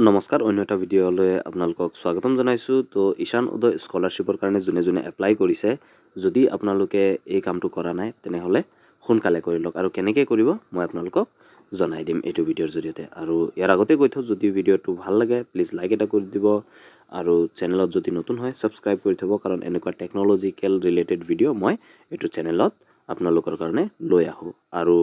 নমস্কাৰ, অন্য এটা ভিডিঅ'লৈ আপোনালোকক স্বাগতম জনাইছোঁ। তো ঈশান উদয় স্কলাৰশ্বিপৰ কাৰণে যোনে যোনে এপ্লাই কৰিছে, যদি আপোনালোকে এই কামটো কৰা নাই তেনেহ'লে সোনকালে কৰি লওক। আৰু কেনেকৈ কৰিব মই আপোনালোকক জনাই দিম এইটো ভিডিঅ'ৰ জৰিয়তে। আৰু ইয়াৰ আগতে কৈ থওঁ, যদি ভিডিঅ'টো ভাল লাগে প্লিজ লাইক এটা কৰি দিব, আৰু চেনেলত যদি নতুন হয় ছাবস্ক্ৰাইব কৰি থ'ব, কাৰণ এনেকুৱা টেকন'লজিকেল ৰিলেটেড ভিডিঅ' মই এইটো চেনেলত আপোনালোকৰ কাৰণে লৈ আহোঁ। আৰু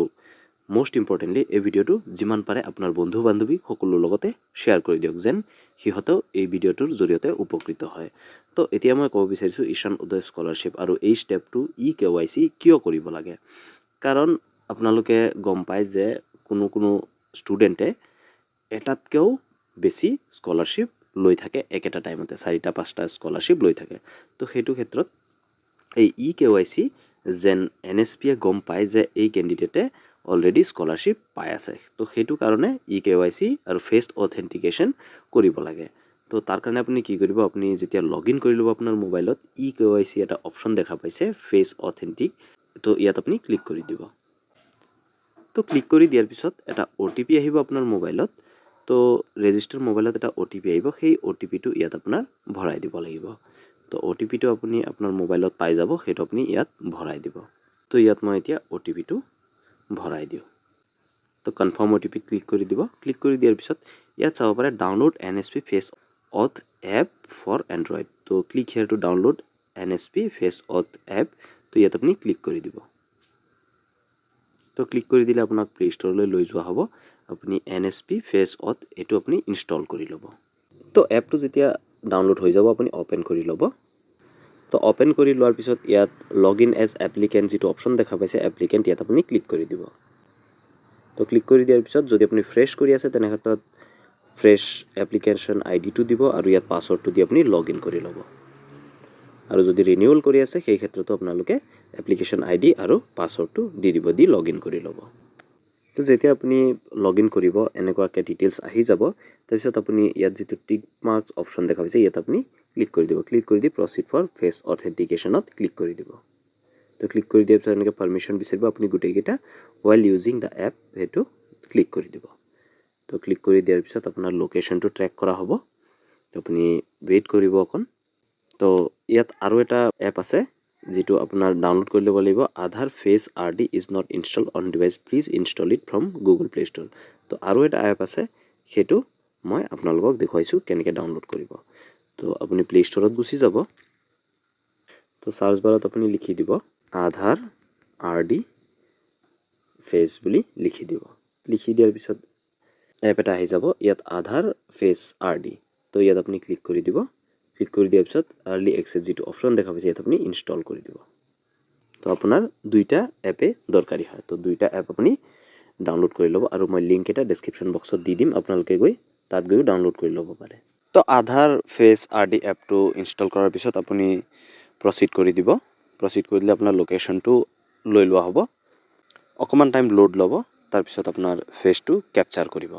মোষ্ট ইম্পৰ্টেণ্টলি এই ভিডিঅ'টো যিমান পাৰে আপোনাৰ বন্ধু বান্ধৱী সকলোৰ লগতে শ্বেয়াৰ কৰি দিয়ক, যেন সিহঁতেও এই ভিডিঅ'টোৰ জৰিয়তে উপকৃত হয়। তো এতিয়া মই ক'ব বিচাৰিছোঁ ঈশান উদয় স্কলাৰশ্বিপ আৰু এই ষ্টেপটো KYC কিয় কৰিব লাগে। কাৰণ আপোনালোকে গম পায় যে কোনো ষ্টুডেণ্টে এটাতকৈও বেছি স্কলাৰশ্বিপ লৈ থাকে একেটা টাইমতে, 4-5টা স্কলাৰশ্বিপ লৈ থাকে। তো সেইটো ক্ষেত্ৰত এই KYC যেন NSPয়ে গম পায় যে এই কেণ্ডিডেটে অলৰেডি স্কলাৰশ্বিপ পাই আছে। তো সেইটো কাৰণে KYC আৰু ফেচ অথেণ্টিকেশ্যন কৰিব লাগে। তো তাৰ কাৰণে আপুনি কি কৰিব, আপুনি যেতিয়া লগ ইন কৰি ল'ব আপোনাৰ মোবাইলত, KYC এটা অপশ্যন দেখা পাইছে ফেচ অথেণ্টিক, তো ইয়াত আপুনি ক্লিক কৰি দিব। তো ক্লিক কৰি দিয়াৰ পিছত এটা OTP আহিব আপোনাৰ মোবাইলত। তো ৰেজিষ্টাৰ মোবাইলত এটা OTP আহিব, সেই OTPটো ইয়াত আপোনাৰ ভৰাই দিব লাগিব। তো OTPটো আপুনি আপোনাৰ মোবাইলত পাই যাব, সেইটো আপুনি ইয়াত ভৰাই দিব। তো ইয়াত মই এতিয়া OTPটো ভৰাই দিওঁ। তো কনফাৰ্ম OTP ক্লিক কৰি দিব। ক্লিক কৰি দিয়াৰ পিছত ইয়াত চাব পাৰে download NSP face auth app for Android. তো click here to download NSP face auth app. তো ইয়াত আপুনি ক্লিক কৰি দিব। তো ক্লিক কৰি দিলে আপোনাক প্লে ষ্ট'ৰলৈ লৈ যোৱা হ'ব। আপুনি NSP ফেচ অথ এইটো আপুনি ইনষ্টল কৰি ল'ব। তো এপটো যেতিয়া ডাউনলোড হৈ যাব আপুনি অ'পেন কৰি ল'ব। তো অ'পেন কৰি লোৱাৰ পিছত ইয়াত লগ ইন এজ এপ্লিকেণ্ট যিটো অপশ্যন দেখা পাইছে এপ্লিকেণ্ট, ইয়াত আপুনি ক্লিক কৰি দিব। তো ক্লিক কৰি দিয়াৰ পিছত যদি আপুনি ফ্ৰেছ কৰি আছে তেনেক্ষেত্ৰত ফ্ৰেছ এপ্লিকেশ্যন IDটো দিব, আৰু ইয়াত পাছৱৰ্ডটো দি আপুনি লগ ইন কৰি ল'ব। আৰু যদি ৰিনিউৱেল কৰি আছে সেই ক্ষেত্ৰতো আপোনালোকে এপ্লিকেশ্যন ID আৰু পাছৱৰ্ডটো দি দিব, দি লগ ইন কৰি ল'ব। তো যেতিয়া আপুনি লগ ইন কৰিব এনেকুৱাকৈ ডিটেইলছ আহি যাব। তাৰপিছত আপুনি ইয়াত যিটো টিক মাৰ্কছ অপশ্যন দেখা পাইছে ইয়াত আপুনি ক্লিক কৰি দিব। ক্লিক কৰি দি প্ৰচিড ফৰ ফেচ অথেণ্টিকেশ্যনত ক্লিক কৰি দিব। তো ক্লিক কৰি দিয়াৰ পিছত এনেকৈ পাৰ্মিশ্যন বিচাৰিব, আপুনি গোটেইকেইটা ৱাইল ইউজিং দ্য এপ সেইটো ক্লিক কৰি দিব। তো ক্লিক কৰি দিয়াৰ পিছত আপোনাৰ লোকেশ্যনটো ট্ৰেক কৰা হ'ব। তো আপুনি ৱেইট কৰিব অকণ। তো ইয়াত আৰু এটা এপ আছে যিটো আপোনাৰ ডাউনলোড কৰি ল'ব লাগিব, Aadhaar face RD is not install on device, please install it from Google Play Store. তো আৰু এটা এপ আছে, সেইটো মই আপোনালোকক দেখুৱাইছোঁ কেনেকৈ ডাউনলোড কৰিব। তো আপুনি প্লে ষ্ট'ৰত গুচি যাব। তো চাৰ্চ বাৰত আপুনি লিখি দিব আধাৰ RD ফেচ বুলি লিখি দিব। লিখি দিয়াৰ পিছত এপ এটা আহি যাব, ইয়াত আধাৰ ফেচ RD। তো ইয়াত আপুনি ক্লিক কৰি দিব। ক্লিক কৰি দিয়াৰ পিছত আৰ্লি এক্সেছ যিটো অপশ্যন দেখা পাইছে ইয়াত আপুনি ইনষ্টল কৰি দিব। তো আপোনাৰ দুইটা এপে দৰকাৰী হয়। তো দুইটা এপ আপুনি ডাউনলোড কৰি ল'ব, আৰু মই লিংক এটা ডেছক্ৰিপশ্যন বক্সত দি দিম, আপোনালোকে গৈ তাত গৈও ডাউনলোড কৰি ল'ব পাৰে। তো আধাৰ ফেচ RD এপটো ইনষ্টল কৰাৰ পিছত আপুনি প্ৰচিড কৰি দিব। প্ৰচিড কৰি দিলে আপোনাৰ লোকেশ্যনটো লৈ লোৱা হ'ব, অকণমান টাইম লোড ল'ব, তাৰপিছত আপোনাৰ ফেচটো কেপচাৰ কৰিব।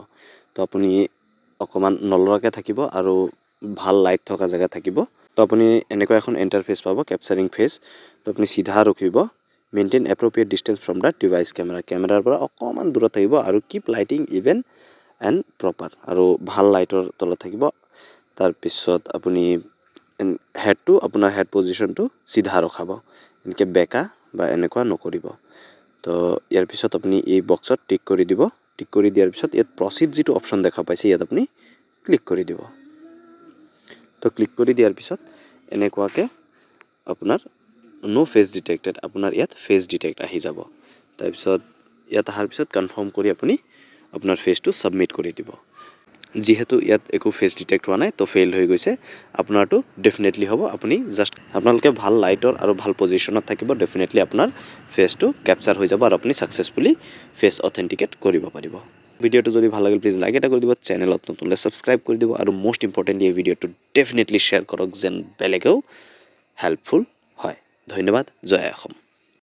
তো আপুনি অকণমান নলৰাকৈ থাকিব আৰু ভাল লাইট থকা জেগাত থাকিব। তো আপুনি এনেকুৱা এখন ইণ্টাৰফেচ পাব, কেপচাৰিং ফেচ। তো আপুনি চিধা ৰখিব, maintain appropriate distance from the device camera, কেমেৰাৰ পৰা অকণমান দূৰত থাকিব, আৰু keep lighting even and proper, আৰু ভাল লাইটৰ তলত থাকিব। তাৰপিছত আপুনি হেডটো আপোনাৰ হেড পজিশ্যনটো চিধা ৰখাব, এনেকৈ বেকা বা এনেকুৱা নকৰিব। তো ইয়াৰ পিছত আপুনি এই বক্সত টিক কৰি দিব। টিক কৰি দিয়াৰ পিছত ইয়াত প্ৰচিড যিটো অপশ্যন দেখা পাইছে ইয়াত আপুনি ক্লিক কৰি দিব। তো ক্লিক কৰি দিয়াৰ পিছত এনেকুৱাকৈ আপোনাৰ ন' ফেচ ডিটেক্টেড, আপোনাৰ ইয়াত ফেচ ডিটেক্ট আহি যাব। তাৰপিছত ইয়াত অহাৰ পিছত কনফাৰ্ম কৰি আপুনি আপোনাৰ ফেচটো ছাবমিট কৰি দিব। যিহেতু ইয়াত একো ফেচ ডিটেক্ট হোৱা নাই, তো ফেইল হৈ গৈছে। আপোনাৰটো ডেফিনেটলি হ'ব, আপুনি জাষ্ট আপোনালোকে ভাল লাইটৰ আৰু ভাল পজিশ্যনত থাকিব, ডেফিনেটলি আপোনাৰ ফেচটো কেপচাৰ হৈ যাব, আৰু আপুনি ছাকচেছফুলি ফেচ অথেণ্টিকেট কৰিব পাৰিব। ভিডিঅ'টো যদি ভাল লাগিল প্লিজ লাইক এটা কৰি দিব, চেনেলত নতুন হ'লে ছাবস্ক্ৰাইব কৰি দিব, আৰু মষ্ট ইম্পৰ্টেণ্টলি এই ভিডিঅ'টো ডেফিনেটলি শ্বেয়াৰ কৰক, যেন বেলেগেও হেল্পফুল হয়। ধন্যবাদ। জয় অসম।